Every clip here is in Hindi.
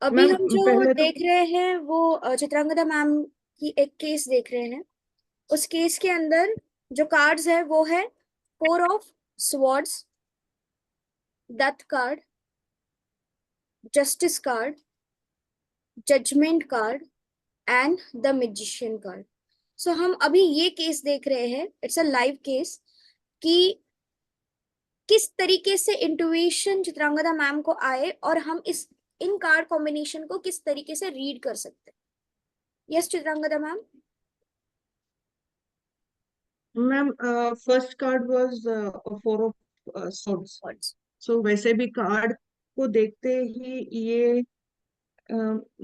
अभी मैम हम जो पहले तो देख रहे हैं वो चित्रांगदा मैम की एक केस देख रहे हैं। उस केस के अंदर जो कार्ड्स है वो है four of swords, death card, justice card, judgement card and the magician card. So हम अभी ये केस देख रहे हैं, इट्स अ लाइव केस, कि किस तरीके से इंट्यूशन चित्रांगदा मैम को आए और हम इस इन कार्ड कॉम्बिनेशन को किस तरीके से रीड कर सकते हैं। Yes Chitrangada ma'am. Ma'am first card was four of swords। सो वैसे भी कार्ड को देखते ही ये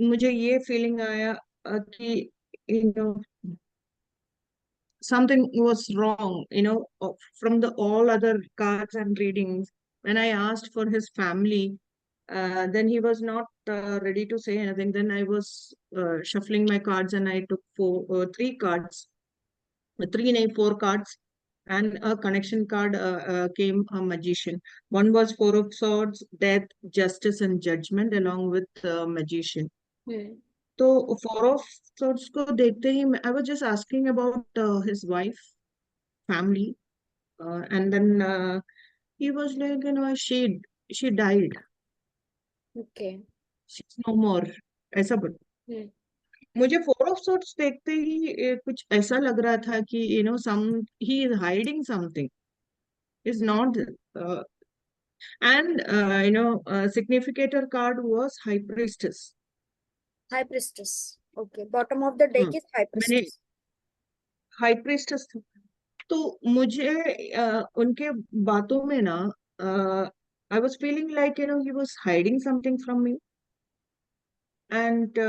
मुझे ये फीलिंग आया कि you know something was wrong, from the all other cards and readings. When I asked for his family, then he was not ready to say anything. Then I was shuffling my cards and I took three cards, three, nay, four cards, and a connection card came a magician. One was four of swords, death, justice, and judgment, along with magician. Hmm. तो फोर ऑफ swords को देखते ही I was just asking about his wife family, and then he was like, she died, okay. she's no more, ऐसा बोल। हम्म। मुझे फोर ऑफ सॉर्ट्स देखते ही कुछ ऐसा लग रहा था कि some he is hiding something, is not, and significator card was high priestess। High priestess. Okay, bottom of the deck is high मैंने प्रिस्टेस। हाई प्रिस्टेस, तो मुझे उनके बातों में ना I was feeling like he was hiding something from me, and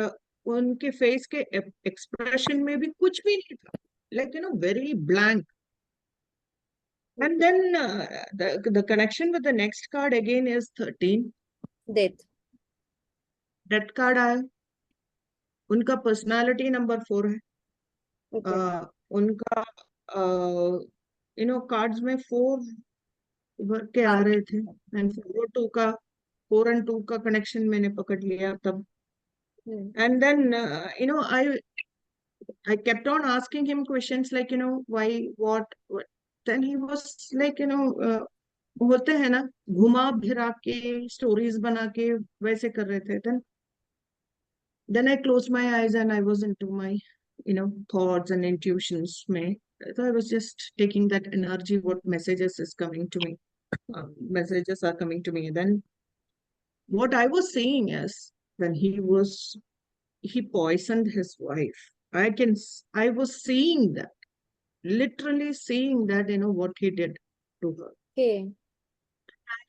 उनके फेस के एक्सप्रेशन में भी कुछ भी नहीं था, like very blank. And then the connection with the next card again is 13, death. Death card आया। उनका पर्सनालिटी नंबर 4 है। ओके। उनका कार्ड्स में 4 भर के आ हाँ। रहे थे, एंड 4 और 2 का कनेक्शन मैंने पकड़ लिया तब। Hmm. And then I kept on asking him questions like, why, what? Then he was like, होते हैं ना, घुमा फिरा के स्टोरीज बना के वैसे कर रहे थे। Then I closed my eyes and I was into my, thoughts and intuitions में. So I was just taking that energy, what messages is coming to me. Messages are coming to me. Then what I was seeing is when he poisoned his wife. I was seeing that, literally seeing that, what he did to her. Okay.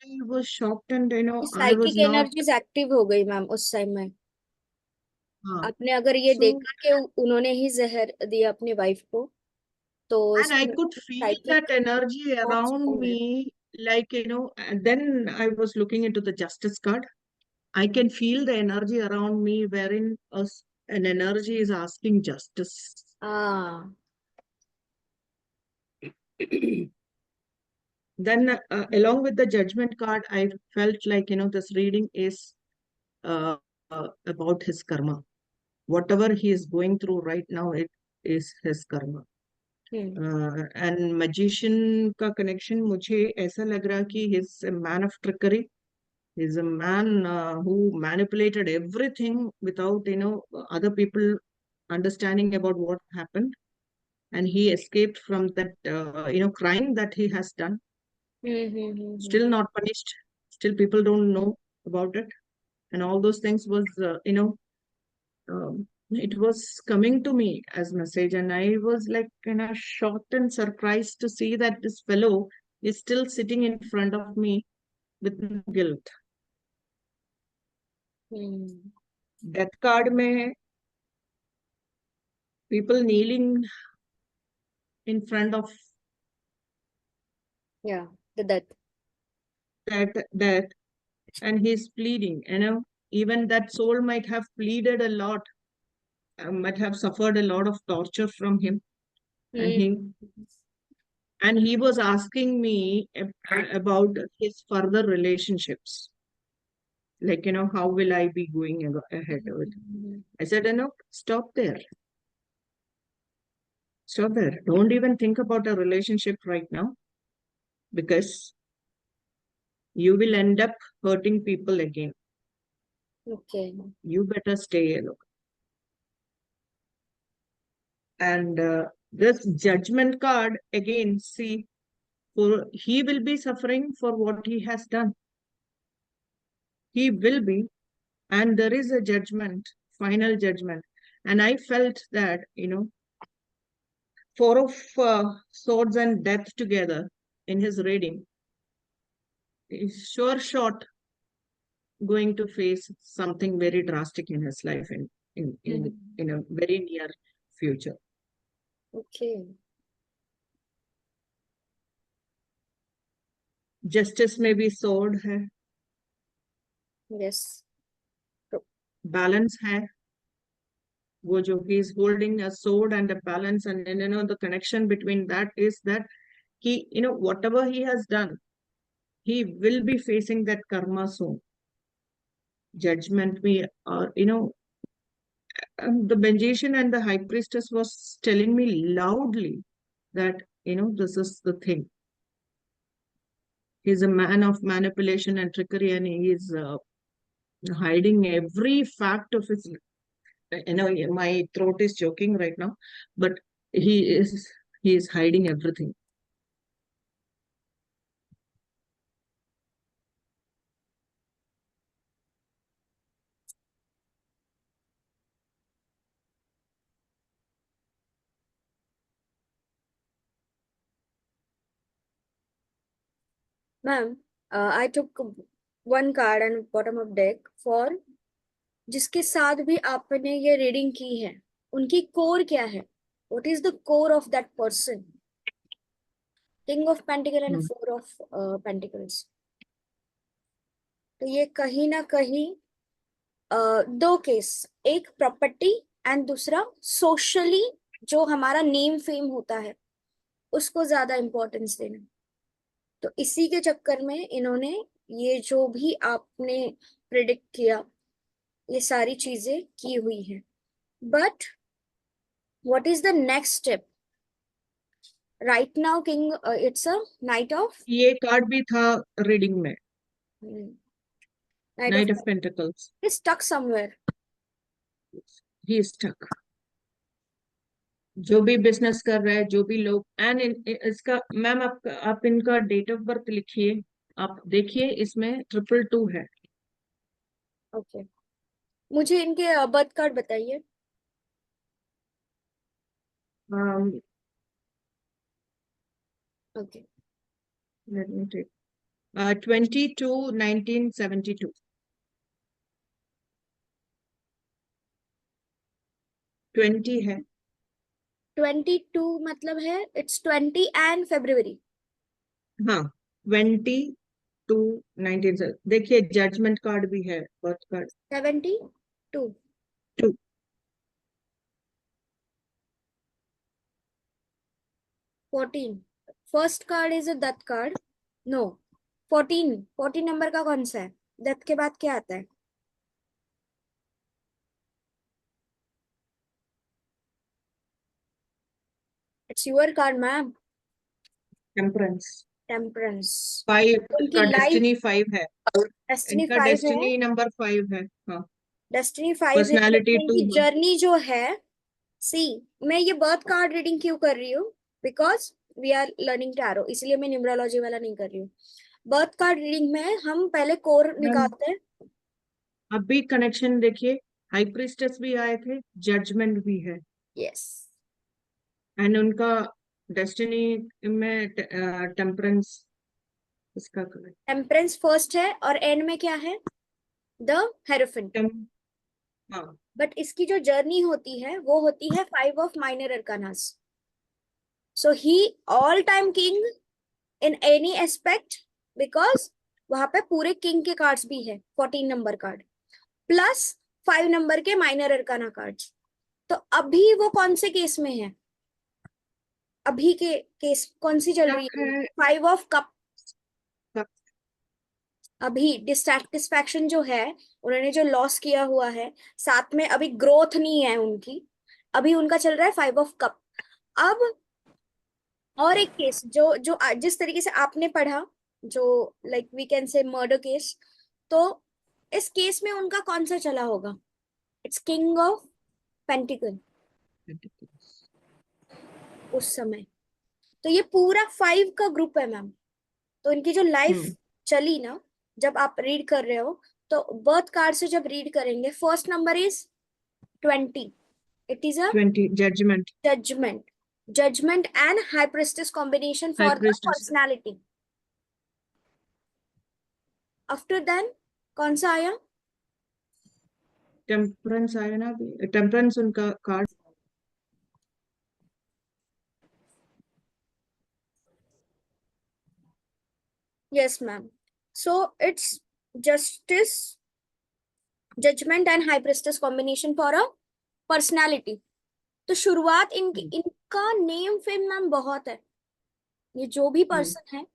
I was shocked, and I was psychic not. Energies active हो गई मैम उस टाइम में। uh, आपने अगर ये so, देखा कि उन्होंने ही जहर दिया अपनी वाइफ को, तो and I इसमें could feel that psychic energy बहुत around स्ट्रॉन्ग है। me, like, and then I was looking into the justice card. I can feel the energy around me wherein an energy is asking justice. हाँ। Then, along with the judgment card, I felt like, this reading is uh, about his karma. Whatever he is going through right now, it is his karma. Hmm. And magician का connection मुझे ऐसा लग रहा कि he's a man of trickery. He's a man who manipulated everything without, other people understanding about what happened, and he escaped from that, crime that he has done. Still not punished. Still, people don't know about it, and all those things was, it was coming to me as message, and I was like shocked and surprised to see that this fellow is still sitting in front of me with no guilt. Hmm. Death card में people kneeling in front of या the death. that death, and he's pleading. Even that soul might have pleaded a lot, might have suffered a lot of torture from him, and hmm. he was asking me about his further relationships. like, how will I be going ahead with? I said, stop there. Stop there. Don't even think about a relationship right now, because you will end up hurting people again. Okay. You better stay alone. And this judgment card, again, see, he will be suffering for what he has done. He will be. And there is a judgment, final judgment. And I felt that, Four of Swords and Death together in his reading is sure shot going to face something very drastic in his life in a very near future. Okay. Justice में भी sword है, Yes. balance है, वो जो he is holding a sword and a balance, and the connection between that is that he, whatever he has done, he will be facing that karma soon. Judgment me, the magician and the high priestess was telling me loudly that, this is the thing. He's a man of manipulation and trickery, and he is hiding every fact of his. My throat is choking right now, but he is hiding everything. Ma'am, I took one card and bottom of deck for जिसके साथ भी आपने ये रीडिंग की है, उनकी कोर क्या है? What is the core of that person? King of Pentacle and Four of Pentacles. तो ये कहीं ना कहीं दो केस, एक प्रॉपर्टी एंड दूसरा सोशली जो हमारा नेम फेम होता है उसको ज्यादा इंपॉर्टेंस देना। तो इसी के चक्कर में इन्होंने ये जो भी आपने प्रिडिक्ट किया ये सारी चीजें की हुई हैं। But what is the next step right now? King, it's a knight of, ये कार्ड भी था रीडिंग में, knight Knight of of Pentacles. Is stuck somewhere. He is stuck. जो भी बिजनेस कर रहा है, जो भी लोग, एंड इसका मैम आप इनका डेट ऑफ बर्थ लिखिए, आप देखिए इसमें 222 है। ओके, मुझे इनके बर्थ कार्ड बताइए। Okay, let me take 22/1972। 20 है। 22 मतलब है इट्स 20 एंड February। हाँ, 22/19, देखिए जजमेंट कार्ड भी है, birth card 72 2। 14 first card is a दत्त कार्ड। नो, 14 नंबर का कौन सा है? दत्त के बाद क्या आता है? It's your card ma'am, temperance temperance. 5, उनकी इनका लाइफ डेस्टिनी 5 है, डेस्टिनी इनका 5 है। डेस्टिनी नंबर 5 है। हाँ, डेस्टिनी 5 है पर्सनालिटी लेकिन 2 इनकी है। जर्नी जो है, सी, मैं ये बर्थ कार्ड रीडिंग क्यों कर रही हूँ? Because we are learning tarot, इसलिए मैं न्यूमरोलॉजी वाला नहीं कर रही हूँ। बर्थ कार्ड रीडिंग में हम पहले कोर निकालते हैं। अभी कनेक्शन देखिए, हाई प्रीस्टेस भी आए थे, जजमेंट भी है, यस, एंड उनका डेस्टिनी में टेम्परेंस, इसका करेक्ट। टेम्परेंस फर्स्ट है और एंड में क्या है? The hierophant. हाँ, बट इसकी जो जर्नी होती है वो होती है 5 of minor arcanas. So he all time king in any aspect, because वहां पे पूरे किंग के कार्ड्स भी है, 14 नंबर कार्ड प्लस 5 नंबर के माइनर अरकाना कार्ड्स। तो अभी वो कौन से केस में है? अभी के केस कौन सी चल रही है? 5 ऑफ कप। अभी डिससेटिस्फैक्शन जो है, उन्होंने जो लॉस किया हुआ है, साथ में अभी ग्रोथ नहीं है उनकी, अभी उनका चल रहा है 5 ऑफ कप। अब और एक केस जो जो जिस तरीके से आपने पढ़ा, जो like we can say murder case, तो इस केस में उनका कौन सा चला होगा? इट्स किंग ऑफ पेंटिकल उस समय। तो ये पूरा 5 का ग्रुप है मैम। तो इनकी जो लाइफ हम्म। चली ना, जब आप रीड कर रहे हो, तो बर्थ कार्ड से जब रीड करेंगे, first number is 20, it is a 20 judgement. Judgement. Judgement and high priestess combination high for the priestess. Personality. After then कौन सा आया? टेम्परेंस आया ना अभी, टेम्परेंस उनका card. Yes ma'am. So it's justice, judgement and high priestess combination for a personality. तो शुरुआत इनकी, इनका नेम फेम मैम बहुत है। ये जो भी हम्म। पर्सन है,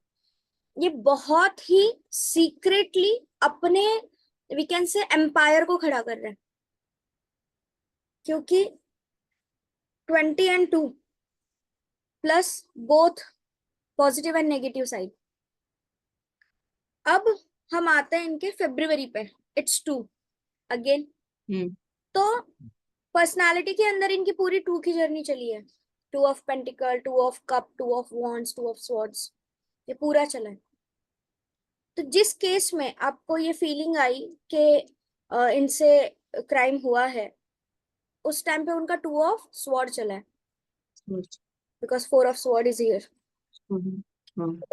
ये बहुत ही सीक्रेटली अपने, वी कैन से, एम्पायर को खड़ा कर रहे हैं। क्योंकि 20 and 2 plus both positive and negative side. अब हम आते हैं इनके फेब्रुवरी पे, इट्स 2 अगेन। हम्म। तो पर्सनालिटी के अंदर इनकी पूरी 2 की जर्नी चली है। 2 of pentacle, 2 of cup, 2 of wands, 2 of swords, ये पूरा चला है। तो जिस केस में आपको ये फीलिंग आई कि इनसे क्राइम हुआ है, उस टाइम पे उनका 2 ऑफ स्वॉर्ड चला है, because 4 of sword is here. Hmm.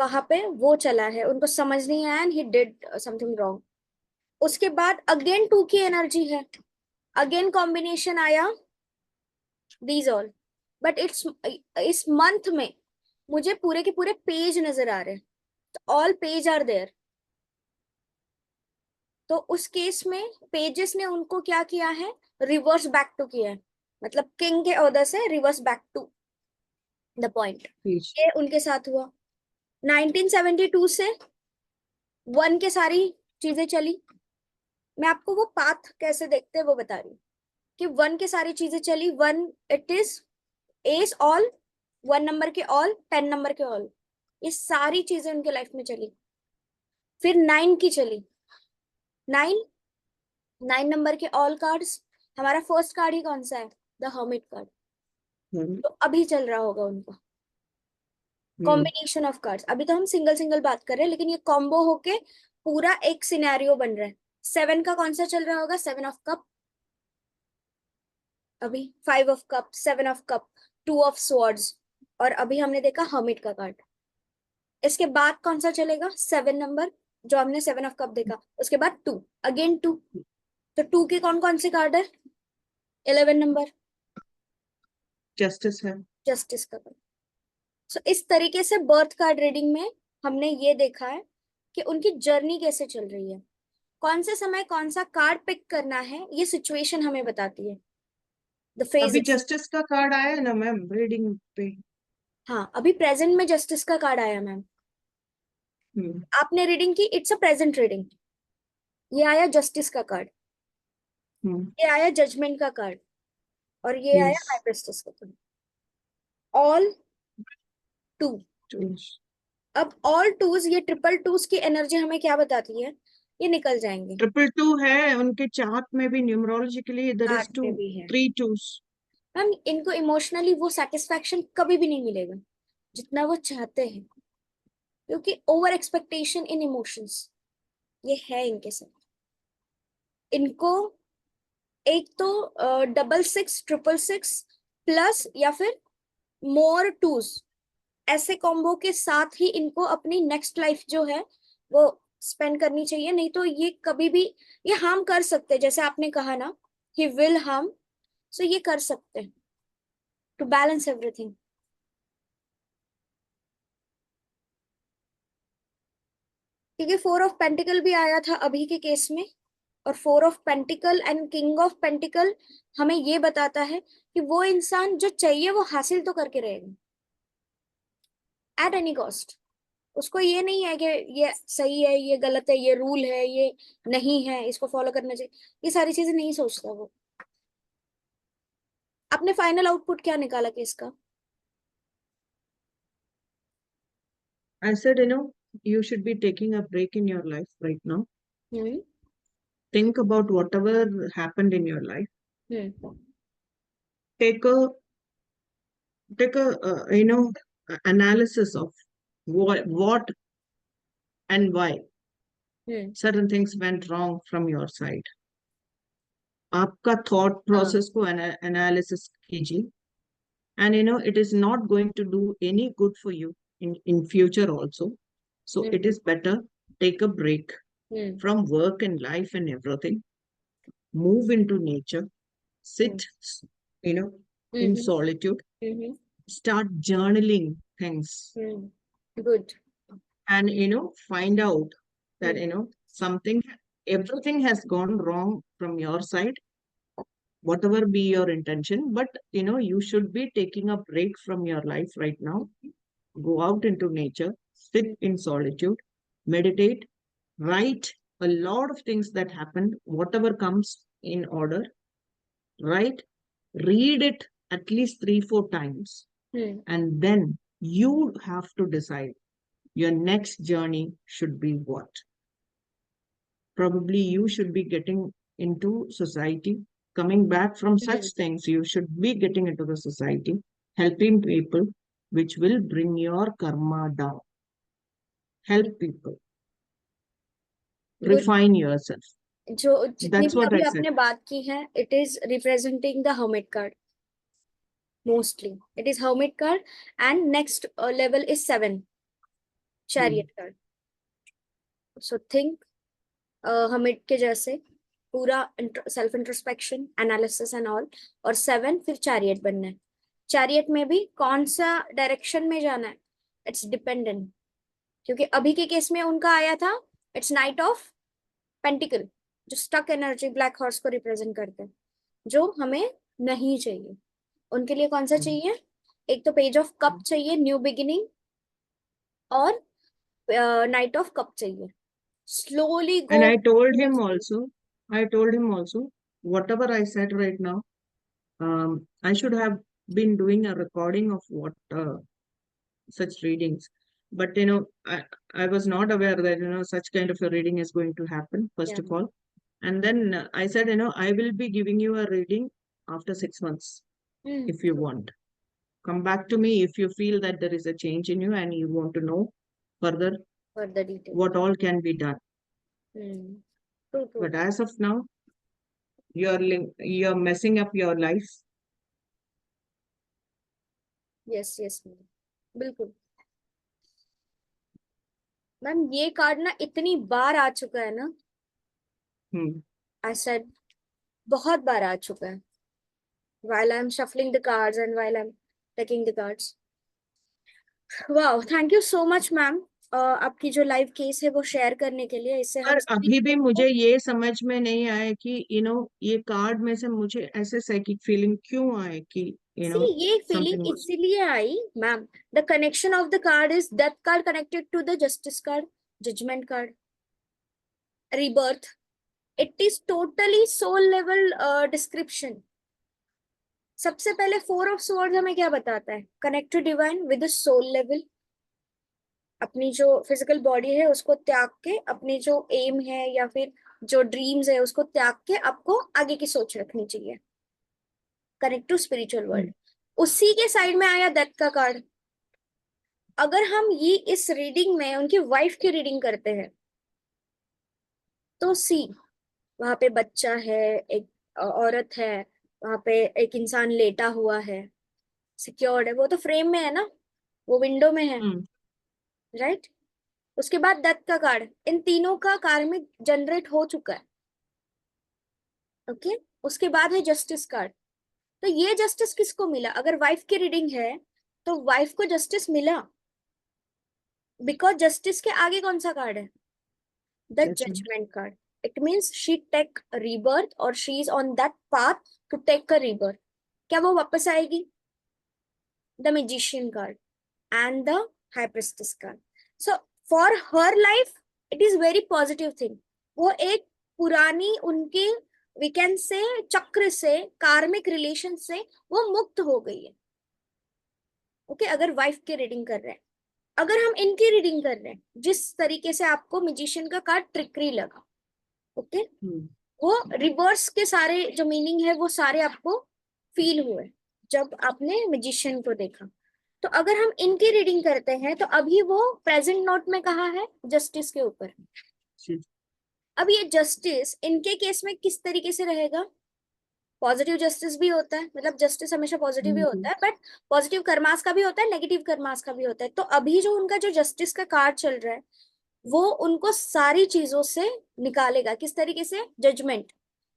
वहां पे वो चला है, उनको समझ नहीं आया and he did something wrong. उसके बाद अगेन 2 की एनर्जी है, अगेन कॉम्बिनेशन आया, दीज ऑल। बट इट्स, इस मंथ में मुझे पूरे के पूरे पेज नजर आ रहे हैं, ऑल पेज आर देयर। तो उस केस में पेजेस ने उनको क्या किया है? रिवर्स बैक टू किया है, मतलब किंग के ऑर्डर से reverse back to the point. पीच। ये उनके साथ हुआ। 1972 से 1 के सारी चीजें चली। मैं आपको वो पाथ कैसे देखते हैं वो बता रही हूँ, कि 1 के सारी चीजें चली। 1 it is S all, 1 number के ऑल, 10 नंबर के ऑल, ये सारी चीजें उनके लाइफ में चली। फिर 9 की चली। 9, 9 नंबर के ऑल कार्ड्स। हमारा फर्स्ट कार्ड ही कौन सा है? The hermit card. हम्म। तो अभी चल रहा होगा उनका हम्म। Combination of cards. अभी तो हम सिंगल सिंगल बात कर रहे हैं, लेकिन ये कॉम्बो होके पूरा एक सिनेरियो बन रहा है। 7 का कौन सा चल रहा होगा? 7 ऑफ कप। अभी 5 of cup, 7 of cup, 2 of swords, और अभी हमने देखा हर्मिट का कार्ड। इसके बाद कौन सा चलेगा? 7 नंबर, जो हमने 7 ऑफ कप देखा। उसके बाद 2, अगेन 2। तो 2 के कौन कौन से कार्ड है? 11 नंबर, जस्टिस है। जस्टिस का कार्ड। सो इस तरीके से बर्थ कार्ड रीडिंग में हमने ये देखा है कि उनकी जर्नी कैसे चल रही है। कौन से समय कौन सा कार्ड पिक करना है, ये सिचुएशन हमें बताती है, द अभी फेजेस। जस्टिस का कार्ड आया है ना मैम रीडिंग पे। हाँ, अभी प्रेजेंट में जस्टिस का कार्ड आया मैम। हम्म। आपने रीडिंग की, इट्स अ प्रेजेंट रीडिंग। ये आया जस्टिस का कार्ड, हम्म। ये आया जजमेंट का कार्ड, और ये आया यस। हाई प्रेस्टिस का कार्ड। ऑल 2। अब ऑल टूज, ये ट्रिपल टूज की एनर्जी हमें क्या बताती है? ये निकल जाएंगे। ट्रिपल टू है उनके चार्ट में भी, numerologically there is card two, में भी है 3 2s। मैम। इनको इमोशनली वो सेटिस्फैक्शन कभी भी नहीं मिलेगा जितना वो चाहते हैं, क्योंकि ओवर एक्सपेक्टेशन इन इमोशंस ये है इनके साथ। इनको एक तो 66, 666 प्लस या फिर मोर टूज, ऐसे कॉम्बो के साथ ही इनको अपनी नेक्स्ट लाइफ जो है वो स्पेंड करनी चाहिए। नहीं तो ये कभी भी, ये हार्म कर सकते हैं, जैसे आपने कहा ना, ही विल हार्म। सो ये कर सकते हैं टू बैलेंस एवरीथिंग। क्योंकि 4 ऑफ पेंटिकल भी आया था अभी के केस में, और 4 of pentacle and king of pentacle हमें ये बताता है कि वो इंसान जो चाहिए वो हासिल तो करके रहेगा, एट एनी कॉस्ट। उसको ये नहीं है कि ये सही है, ये गलत है, ये रूल है, ये नहीं है, इसको फॉलो करना चाहिए, ये सारी चीजें नहीं सोचता वो। आपने फाइनल आउटपुट क्या निकाला केस का? I said, you should be taking a break in your life right now. Hmm. Think about whatever happened in your life. Hmm. Take a analysis of what and why hmm. certain things went wrong from your side. आपका thought हाँ। process को analysis कीजिए. And it is not going to do any good for you in future also. So it hmm. is better take a break hmm. from work and life and everything. Move into nature. Hmm. Sit, you know, in hmm. solitude. Hmm. Start journaling things. Good. And find out that hmm. something, everything has gone wrong from your side, whatever be your intention, but you should be taking a break from your life right now. Go out into nature, sit in solitude, meditate, write a lot of things that happened, whatever comes in order, write, read it at least 3 4 times, hmm. and then you have to decide your next journey should be what. Probably you should be getting into society, coming back from hmm. such things. You should be getting into the society, helping people, which will bring your karma down. Help people, good. refine yourself. जो जितनी That's भी what अभी I said. आपने बात की है, it is representing the hermit card mostly. It is hermit card. And next level is 7 Hmm. Chariot card. So think hermit के जैसे पूरा self introspection, analysis and all. और 7 फिर चैरियट बनना है. चैरियट में भी कौन सा डायरेक्शन में जाना है, इट्स डिपेंडेंट. क्योंकि अभी के केस में उनका आया था, इट्स नाइट ऑफ पेंटिकल, जो स्टक एनर्जी ब्लैक हॉर्स को रिप्रेजेंट करते हैं, जो हमें नहीं चाहिए. उनके लिए कौन सा Hmm. चाहिए? एक तो पेज ऑफ कप चाहिए, न्यू बिगिनिंग. और नाइट ऑफ कप चाहिए. Slowly And go. I told him also, whatever I said right now, I should have been doing a recording of what such readings. But I was not aware that such kind of a reading is going to happen, first of all. And then I said, I will be giving you a reading after 6 months if you want. Come back to me if you feel that there is a change in you and you want to know further for the detail. what all can be done. True true. But as of now, you're messing up your life. Yes yes ma'am, बिल्कुल. मैम ये कार्ड ना इतनी बार आ चुका है ना, Hmm. आई सेड, बहुत बार आ चुका है. while I'm shuffling the cards and while I'm taking the cards. वाह, thank you so much ma'am, आपकी जो लाइव केस है वो शेयर करने के लिए. इससे हम पर सभी अभी भी लोगों मुझे को. ये समझ में नहीं आया कि ये कार्ड में से मुझे ऐसे साइकिक फीलिंग क्यों आए कि सी ये समथिंग फीलिंग वाज. इसीलिए I ma'am. The connection of the card is death card connected to the justice card, judgement card, rebirth. It is totally soul level description. सबसे पहले 4 ऑफ स्वॉर्ड्स हमें क्या बताता है? Connect to divine with the soul level. अपनी जो फिजिकल बॉडी है उसको त्याग के, अपनी जो एम है या फिर जो ड्रीम्स है उसको त्याग के आपको आगे की सोच रखनी चाहिए. Connect to spiritual world. उसी के साइड में आया डेथ का कार्ड. अगर हम ये इस रीडिंग में उनकी वाइफ की रीडिंग करते हैं तो सी, वहां पे बच्चा है, एक औरत है, वहां पे एक इंसान लेटा हुआ है, सिक्योर्ड है. वो तो फ्रेम में है ना, वो विंडो में है, राइट. उसके बाद डेथ का कार्ड इन तीनों का कार्ड में जनरेट हो चुका है. ओके. उसके बाद है जस्टिस कार्ड. तो ये जस्टिस किसको मिला? अगर वाइफ की रीडिंग है तो वाइफ को जस्टिस मिला, बिकॉज जस्टिस के आगे कौन सा कार्ड है? The judgment card. It means she take rebirth और she is on that path to take a rebirth. क्या वो वापस आएगी? The magician card and the high priestess card. So for her life it is very positive thing. वो एक पुरानी उनके वी कैन से चक्र से, कार्मिक रिलेशन से वो मुक्त हो गई है। ओके, अगर वाइफ की रीडिंग कर रहे हैं, अगर हम इनकी रीडिंग कर रहे हैं, जिस तरीके से आपको मैजिशियन का कार्ड ट्रिकरी लगा, ओके, वो रिवर्स के सारे जो मीनिंग है वो सारे आपको फील हुए जब आपने मैजिशियन को देखा। तो अगर हम इनकी रीडिंग करते हैं तो अभी वो प्रेजेंट नोट में कहा है जस्टिस के ऊपर। अब ये जस्टिस इनके केस में किस तरीके से रहेगा? पॉजिटिव जस्टिस भी होता है, मतलब जस्टिस हमेशा पॉजिटिव ही होता है, बट पॉजिटिव कर्मास का भी होता है, नेगेटिव कर्मास का भी होता है। तो अभी जो उनका जो जस्टिस का कार्ड चल रहा है वो उनको सारी चीजों से निकालेगा। किस तरीके से? जजमेंट।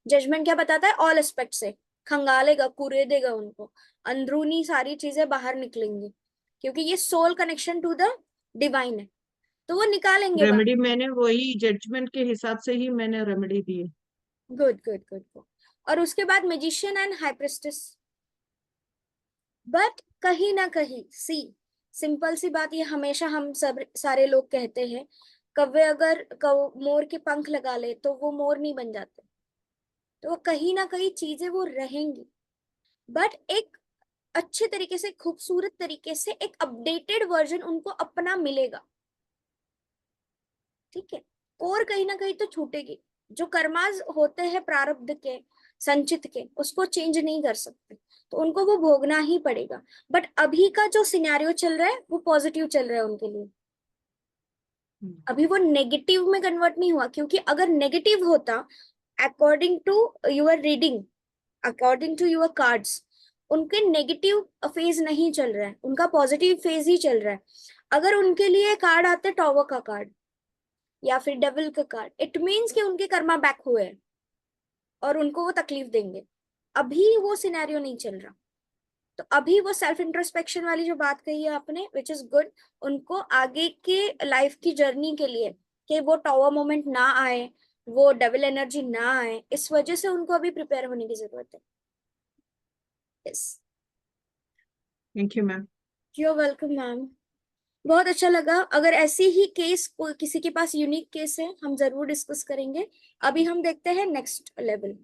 जजमेंट क्या बताता है? ऑल एस्पेक्ट से खंगालेगा, कुरेदेगा उनको, अंदरूनी सारी चीजें बाहर निकलेंगी, क्योंकि ये soul connection to the divine है, तो वो निकालेंगे बाहर। रेमेडी मैंने वही जजमेंट के हिसाब से ही मैंने रेमेडी दी है। Good good good good. और उसके बाद magician and high priestess. But कहीं ना कहीं सी, सिंपल सी बात, ये हमेशा हम सब सारे लोग कहते हैं, कौवे अगर मोर के पंख लगा ले तो वो मोर नहीं बन जाते। तो वो कहीं ना कहीं चीजें वो रहेंगी, बट एक अच्छे तरीके से, खूबसूरत तरीके से एक अपडेटेड वर्जन उनको अपना मिलेगा। ठीक है, कोर कहीं ना कहीं तो छूटेगी। जो कर्माज होते हैं प्रारब्ध के, संचित के, उसको चेंज नहीं कर सकते, तो उनको वो भोगना ही पड़ेगा। बट अभी का जो सिनेरियो चल रहा है वो पॉजिटिव चल रहा है उनके लिए। अभी वो नेगेटिव में कन्वर्ट नहीं हुआ, क्योंकि अगर नेगेटिव होता, according to your reading, according to your cards, उनके नेगेटिव फेज नहीं चल रहा है, उनका पॉजिटिव फेज ही चल रहा है। अगर उनके लिए कार्ड आते टॉवर का कार्ड या फिर डेविल का कार्ड, इट मीन्स कि उनके कर्मा बैक हुए हैं और उनको वो तकलीफ देंगे। अभी वो सिनेरियो नहीं चल रहा। तो अभी वो सेल्फ इंट्रोस्पेक्शन वाली जो बात कही है आपने, विच इज गुड, उनको आगे के लाइफ की जर्नी के लिए कि वो टॉवर मोमेंट ना आए, वो डेविल एनर्जी ना आए, इस वजह से उनको अभी प्रिपेयर होने की जरूरत है। Yes, thank you ma'am. You are welcome ma'am. बहुत अच्छा लगा। अगर ऐसी ही केस कोई किसी के पास यूनिक केस है, हम जरूर डिस्कस करेंगे। अभी हम देखते हैं नेक्स्ट लेवल।